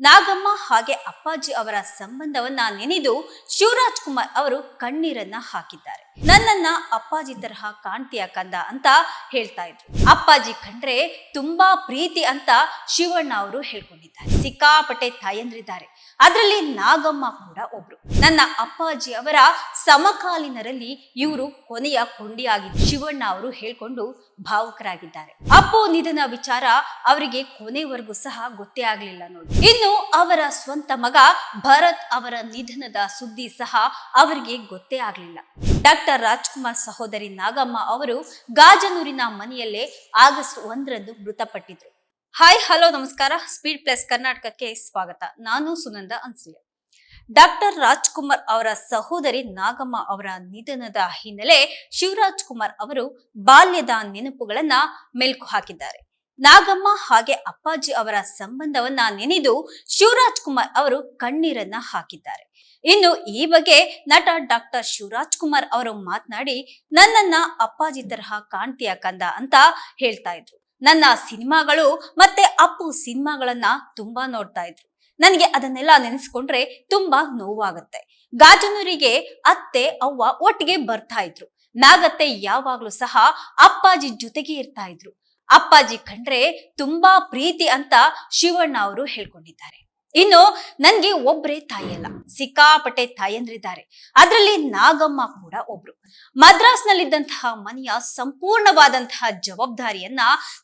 ನಾಗಮ್ಮ ಹಾಗೆ ಅಪ್ಪಾಜಿ ಅವರ ಸಂಬಂಧವನ್ನ ನೆನೆದು ಶಿವರಾಜ್ ಕುಮಾರ್ ಅವರು ಕಣ್ಣೀರನ್ನ ಹಾಕಿದ್ದಾರೆ. ನನ್ನನ್ನ ಅಪ್ಪಾಜಿ ತರಹ ಕಾಣ್ತೀಯ ಕಂದ ಅಂತ ಹೇಳ್ತಾ ಇದ್ರು. ಅಪ್ಪಾಜಿ ಕಂಡ್ರೆ ತುಂಬಾ ಪ್ರೀತಿ ಅಂತ ಶಿವಣ್ಣ ಅವರು ಹೇಳ್ಕೊಂಡಿದ್ದಾರೆ. ಸಿಕ್ಕಾಪಟ್ಟೆ ತಾಯಂದ್ರಿದ್ದಾರೆ, ಅದರಲ್ಲಿ ನಾಗಮ್ಮ ಕೂಡ ಒಬ್ರು. ನನ್ನ ಅಪ್ಪಾಜಿ ಅವರ ಸಮಕಾಲೀನರಲ್ಲಿ ಇವರು ಕೊನೆಯ ಕೊಂಡಿಯಾಗಿದ್ದು ಶಿವಣ್ಣ ಅವರು ಹೇಳ್ಕೊಂಡು ಭಾವುಕರಾಗಿದ್ದಾರೆ. ಅಪ್ಪು ನಿಧನ ವಿಚಾರ ಅವರಿಗೆ ಕೊನೆವರೆಗೂ ಸಹ ಗೊತ್ತೇ ಆಗ್ಲಿಲ್ಲ ನೋಡಿ. ಇನ್ನು ಅವರ ಸ್ವಂತ ಮಗ ಭರತ್ ಅವರ ನಿಧನದ ಸುದ್ದಿ ಸಹ ಅವರಿಗೆ ಗೊತ್ತೇ ಆಗ್ಲಿಲ್ಲ. ಡಾಕ್ಟರ್ ರಾಜ್ಕುಮಾರ್ ಸಹೋದರಿ ನಾಗಮ್ಮ ಅವರು ಗಾಜನೂರಿನ ಮನೆಯಲ್ಲೇ ಆಗಸ್ಟ್ 1ರಂದು ಮೃತಪಟ್ಟಿದ್ರು. ಹಾಯ್ ಹಲೋ ನಮಸ್ಕಾರ, ಸ್ಪೀಡ್ ಪ್ಲಸ್ ಕರ್ನಾಟಕಕ್ಕೆ ಸ್ವಾಗತ. ನಾನು ಸುನಂದ ಅನ್ಸೂಯ. ಡಾಕ್ಟರ್ ರಾಜ್ಕುಮಾರ್ ಅವರ ಸಹೋದರಿ ನಾಗಮ್ಮ ಅವರ ನಿಧನದ ಹಿನ್ನೆಲೆ ಶಿವರಾಜ್ ಕುಮಾರ್ ಅವರು ಬಾಲ್ಯದ ನೆನಪುಗಳನ್ನ ಮೆಲುಕು ಹಾಕಿದ್ದಾರೆ. ನಾಗಮ್ಮ ಹಾಗೆ ಅಪ್ಪಾಜಿ ಅವರ ಸಂಬಂಧವನ್ನ ನೆನೆದು ಶಿವರಾಜ್ ಕುಮಾರ್ ಅವರು ಕಣ್ಣೀರನ್ನ ಹಾಕಿದ್ದಾರೆ. ಇನ್ನು ಈ ಬಗ್ಗೆ ನಟ ಡಾಕ್ಟರ್ ಶಿವರಾಜ್ ಕುಮಾರ್ ಅವರು ಮಾತನಾಡಿ, ನನ್ನನ್ನ ಅಪ್ಪಾಜಿ ತರಹ ಕಾಣ್ತೀಯ ಕಂದ ಅಂತ ಹೇಳ್ತಾ ಇದ್ರು. ನನ್ನ ಸಿನಿಮಾಗಳು ಮತ್ತೆ ಅಪ್ಪು ಸಿನಿಮಾಗಳನ್ನ ತುಂಬಾ ನೋಡ್ತಾ ಇದ್ರು. ನನಗೆ ಅದನ್ನೆಲ್ಲ ನೆನೆಸ್ಕೊಂಡ್ರೆ ತುಂಬಾ ನೋವಾಗುತ್ತೆ. ಗಾಜನೂರಿಗೆ ಅತ್ತೆ ಅವ್ವ ಒಟ್ಟಿಗೆ ಬರ್ತಾ ಇದ್ರು. ನಾಗತ್ತೆ ಯಾವಾಗ್ಲೂ ಸಹ ಅಪ್ಪಾಜಿ ಜೊತೆಗೆ ಇರ್ತಾ ಇದ್ರು. ಅಪ್ಪಾಜಿ ಕಂಡ್ರೆ ತುಂಬಾ ಪ್ರೀತಿ ಅಂತ ಶಿವಣ್ಣ ಅವರು ಹೇಳ್ಕೊಂಡಿದ್ದಾರೆ. ಇನ್ನು ನನ್ಗೆ ಒಬ್ರೇ ತಾಯಿಯಲ್ಲ, ಸಿಕ್ಕಾಪಟ್ಟೆ ತಾಯಂದ್ರಿದ್ದಾರೆ, ಅದರಲ್ಲಿ ನಾಗಮ್ಮ ಕೂಡ ಒಬ್ರು. ಮದ್ರಾಸ್ನಲ್ಲಿದ್ದಂತಹ ಮನೆಯ ಸಂಪೂರ್ಣವಾದಂತಹ ಜವಾಬ್ದಾರಿಯನ್ನ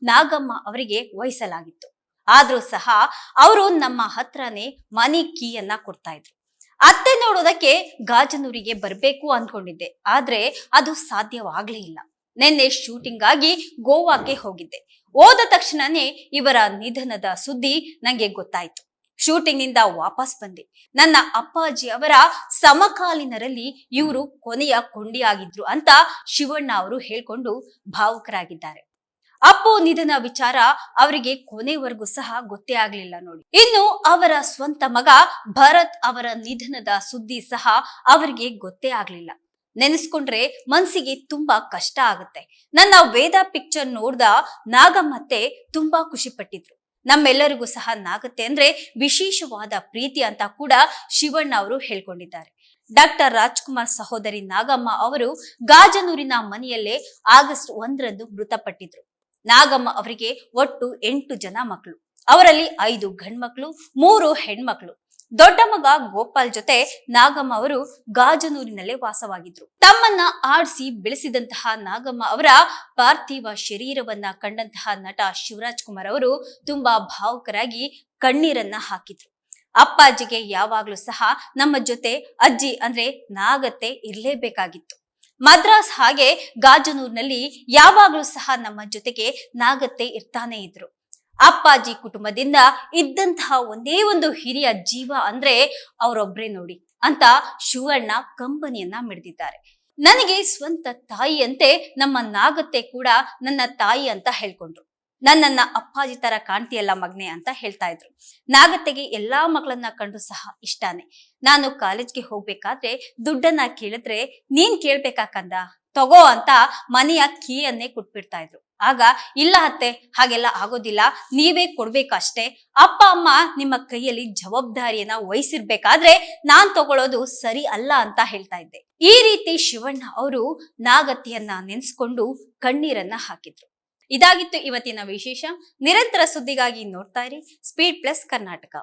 ನಾಗಮ್ಮ ಅವರಿಗೆ ವಹಿಸಲಾಗಿತ್ತು. ಆದ್ರೂ ಸಹ ಅವರು ನಮ್ಮ ಹತ್ರನೇ ಮನಿ ಕೀಯನ್ನ ಕೊಡ್ತಾ ಇದ್ರು. ಅತ್ತೆ ನೋಡೋದಕ್ಕೆ ಗಾಜನೂರಿಗೆ ಬರ್ಬೇಕು ಅನ್ಕೊಂಡಿದ್ದೆ, ಆದ್ರೆ ಅದು ಸಾಧ್ಯವಾಗ್ಲೇ ಇಲ್ಲ. ನಿನ್ನೆ ಶೂಟಿಂಗ್ ಆಗಿ ಗೋವಾಕ್ಕೆ ಹೋಗಿದ್ದೆ. ಹೋದ ತಕ್ಷಣನೇ ಇವರ ನಿಧನದ ಸುದ್ದಿ ನಂಗೆ ಗೊತ್ತಾಯ್ತು. ಶೂಟಿಂಗ್ ನಿಂದ ವಾಪಸ್ ಬಂದೆ. ನನ್ನ ಅಪ್ಪಾಜಿ ಅವರ ಸಮಕಾಲೀನರಲ್ಲಿ ಇವರು ಕೊನೆಯ ಕೊಂಡಿಯಾಗಿದ್ರು ಅಂತ ಶಿವಣ್ಣ ಅವರು ಹೇಳ್ಕೊಂಡು ಭಾವುಕರಾಗಿದ್ದಾರೆ. ಅಪ್ಪು ನಿಧನ ವಿಚಾರ ಅವರಿಗೆ ಕೊನೆವರೆಗೂ ಸಹ ಗೊತ್ತೇ ಆಗ್ಲಿಲ್ಲ ನೋಡಿ. ಇನ್ನು ಅವರ ಸ್ವಂತ ಮಗ ಭರತ್ ಅವರ ನಿಧನದ ಸುದ್ದಿ ಸಹ ಅವರಿಗೆ ಗೊತ್ತೇ ಆಗ್ಲಿಲ್ಲ. ನೆನೆಸ್ಕೊಂಡ್ರೆ ಮನ್ಸಿಗೆ ತುಂಬಾ ಕಷ್ಟ ಆಗುತ್ತೆ. ನನ್ನ ವೇದ ಪಿಕ್ಚರ್ ನೋಡ್ದ ನಾಗಮ್ಮತ್ತೆ ತುಂಬಾ ಖುಷಿ ಪಟ್ಟಿದ್ರು. ನಮ್ಮೆಲ್ಲರಿಗೂ ಸಹ ನಾಗತ್ತೆ ಅಂದ್ರೆ ವಿಶೇಷವಾದ ಪ್ರೀತಿ ಅಂತ ಕೂಡ ಶಿವಣ್ಣ ಅವರು ಹೇಳ್ಕೊಂಡಿದ್ದಾರೆ. ಡಾಕ್ಟರ್ ರಾಜ್ಕುಮಾರ್ ಸಹೋದರಿ ನಾಗಮ್ಮ ಅವರು ಗಾಜನೂರಿನ ಮನೆಯಲ್ಲೇ ಆಗಸ್ಟ್ 1ರಂದು ಮೃತಪಟ್ಟಿದ್ರು. ನಾಗಮ್ಮ ಅವರಿಗೆ ಒಟ್ಟು 8 ಜನ ಮಕ್ಕಳು. ಅವರಲ್ಲಿ 5 ಗಂಡ್ಮಕ್ಳು, 3 ಹೆಣ್ಮಕ್ಳು. ದೊಡ್ಡ ಮಗ ಗೋಪಾಲ್ ಜೊತೆ ನಾಗಮ್ಮ ಅವರು ಗಾಜನೂರಿನಲ್ಲೇ ವಾಸವಾಗಿದ್ರು. ತಮ್ಮನ್ನ ಆಡಿಸಿ ಬೆಳೆಸಿದಂತಹ ನಾಗಮ್ಮ ಅವರ ಪಾರ್ಥಿವ ಶರೀರವನ್ನ ಕಂಡಂತಹ ನಟ ಶಿವರಾಜ್ ಕುಮಾರ್ ಅವರು ತುಂಬಾ ಭಾವುಕರಾಗಿ ಕಣ್ಣೀರನ್ನ ಹಾಕಿದ್ರು. ಅಪ್ಪಾಜಿಗೆ ಯಾವಾಗ್ಲೂ ಸಹ ನಮ್ಮ ಜೊತೆ ಅಜ್ಜಿ ಅಂದ್ರೆ ನಾಗತ್ತೆ ಇರ್ಲೇಬೇಕಾಗಿತ್ತು. ಮದ್ರಾಸ್ ಹಾಗೆ ಗಾಜನೂರ್ನಲ್ಲಿ ಯಾವಾಗ್ಲೂ ಸಹ ನಮ್ಮ ಜೊತೆಗೆ ನಾಗತ್ತೆ ಇರ್ತಾನೆ ಇದ್ರು. ಅಪ್ಪಾಜಿ ಕುಟುಂಬದಿಂದ ಇದ್ದಂತಹ ಒಂದೇ ಒಂದು ಹಿರಿಯ ಜೀವ ಅಂದ್ರೆ ಅವರೊಬ್ರೇ ನೋಡಿ ಅಂತ ಶಿವಣ್ಣ ಕಂಬನಿಯನ್ನ ಮಿಡಿದಿದ್ದಾರೆ. ನನಗೆ ಸ್ವಂತ ತಾಯಿಯಂತೆ ನಮ್ಮ ನಾಗತ್ತೆ ಕೂಡ ನನ್ನ ತಾಯಿ ಅಂತ ಹೇಳ್ಕೊಂಡ್ರು. ನನ್ನನ್ನ ಅಪ್ಪಾಜಿ ತರ ಕಾಣ್ತಿಯಲ್ಲ ಮಗ್ನೆ ಅಂತ ಹೇಳ್ತಾ ಇದ್ರು. ನಾಗತ್ತೆಗೆ ಎಲ್ಲಾ ಮಕ್ಕಳನ್ನ ಕಂಡು ಸಹ ಇಷ್ಟಾನೆ. ನಾನು ಕಾಲೇಜ್ಗೆ ಹೋಗ್ಬೇಕಾದ್ರೆ ದುಡ್ಡನ್ನ ಕೇಳಿದ್ರೆ ನೀನ್ ಕೇಳ್ಬೇಕಾಕಂದ ತಗೋ ಅಂತ ಮನೆಯ ಕೀಯನ್ನೇ ಕೊಟ್ಬಿಡ್ತಾ ಇದ್ರು. ಆಗ ಇಲ್ಲ ಅತ್ತೆ, ಹಾಗೆಲ್ಲ ಆಗೋದಿಲ್ಲ, ನೀವೇ ಕೊಡ್ಬೇಕಷ್ಟೇ. ಅಪ್ಪ ಅಮ್ಮ ನಿಮ್ಮ ಕೈಯಲ್ಲಿ ಜವಾಬ್ದಾರಿಯನ್ನ ವಹಿಸಿರ್ಬೇಕಾದ್ರೆ ನಾನ್ ತಗೊಳ್ಳೋದು ಸರಿ ಅಲ್ಲ ಅಂತ ಹೇಳ್ತಾ ಇದ್ದೆ. ಈ ರೀತಿ ಶಿವಣ್ಣ ಅವರು ನಾಗತಿಯನ್ನ ನೆನ್ಸ್ಕೊಂಡು ಕಣ್ಣೀರನ್ನ ಹಾಕಿದ್ರು. ಇದಾಗಿತ್ತು ಇವತ್ತಿನ ವಿಶೇಷ. ನಿರಂತರ ಸುದ್ದಿಗಾಗಿ ನೋಡ್ತಾ ಇರಿ ಸ್ಪೀಡ್ ಪ್ಲಸ್ ಕರ್ನಾಟಕ.